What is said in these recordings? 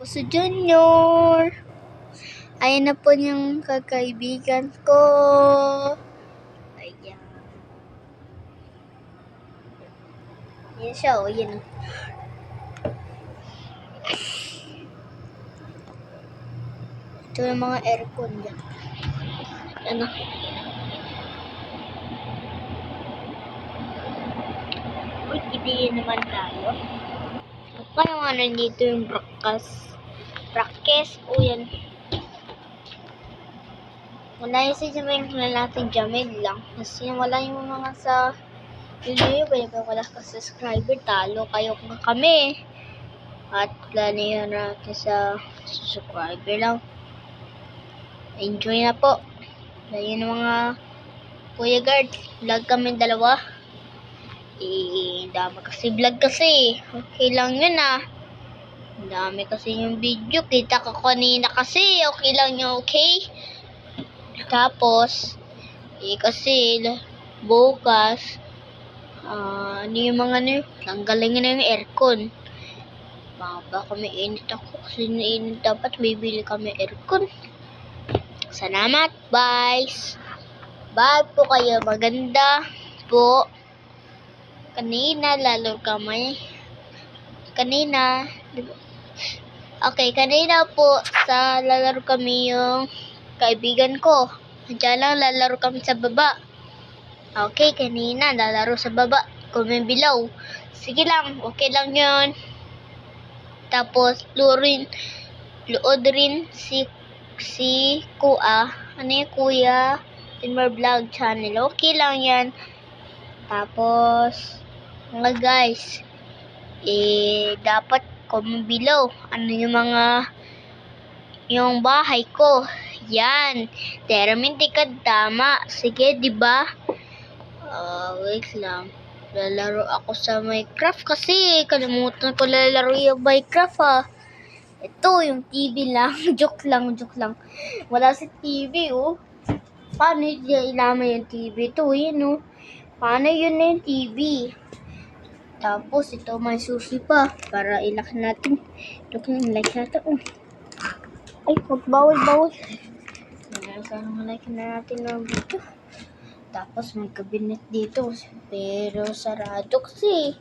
Si Junior. Ayan na po yung kakaibigan ko. Ayan. Yan siya, o. Yan. Ito yung mga aircon dyan. Ano? Uy, kitiin naman tayo. Paano nga nandito yung Brakes. O yan. Wala yung sasabihin ko na natin Jamil lang. Kasi wala yung mga sa video wala ka subscriber, talo kayo kami. At plano natin sa subscriber lang. Enjoy na po. Dahil yung mga Kuya Guard, vlog kami dalawa. Dami kasi vlog kasi. Okay lang yun ah. Dami kasi yung video. Kita ko kanina kasi. Okay lang yun, okay? Tapos, kasi bukas, ano yung mga tanggalin na yung aircon. Baka may init ako. Kasi nainit dapat bibili kami aircon. Salamat, guys. Bye po kayo. Maganda po. Kanina, lalo kami. Kanina. Okay, kanina po sa lalaro kami yung kaibigan ko. Diyan lang lalaro kami sa baba. Okay, kanina lalaro sa baba. Comment below. Sige lang, okay lang yun. Tapos, lood rin si Kuya Timber Vlog channel. Okay lang yan. Tapos, mga guys, dapat comment below. Ano yung bahay ko. Yan. Terminti ka tama. Sige, diba? Wait lang. Lalaro ako sa Minecraft kasi kalimutan ko lalaro yung Minecraft ah. Ito, yung TV lang. joke lang. Wala si TV, oh. Paano ilaman yung TV? Ito, yun, oh. Paano yun na yung TV? Tapos, ito may susi pa. Para ilak natin. Ilak natin, oh. Ay, magbawal. Ilak natin ng dito. Tapos, may cabinet dito. Pero, sarado kasi.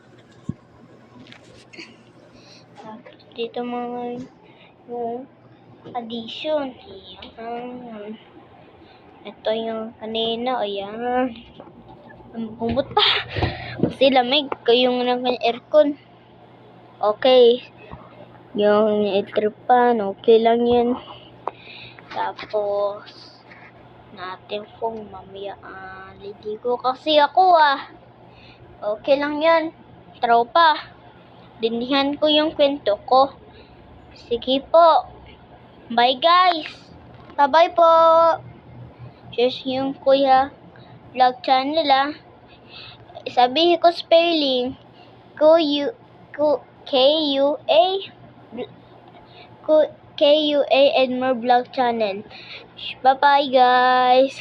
Tapos, dito mga yung addition. Ayan. Ito yung kanina. Ayan. Bumot pa. Kasi lamig. Kayong aircon. Okay. Yung electric fan. Okay lang yan. Tapos, natin pong mamaya. Lidigo kasi ako ah. Okay lang yan. Tropa. Dindihan ko yung kwento ko. Sige po. Bye guys. Bye po. Just yung Kuya Vlog channel ah. Sabihin ko spelling. K-U-A and more vlog channel. Bye bye guys.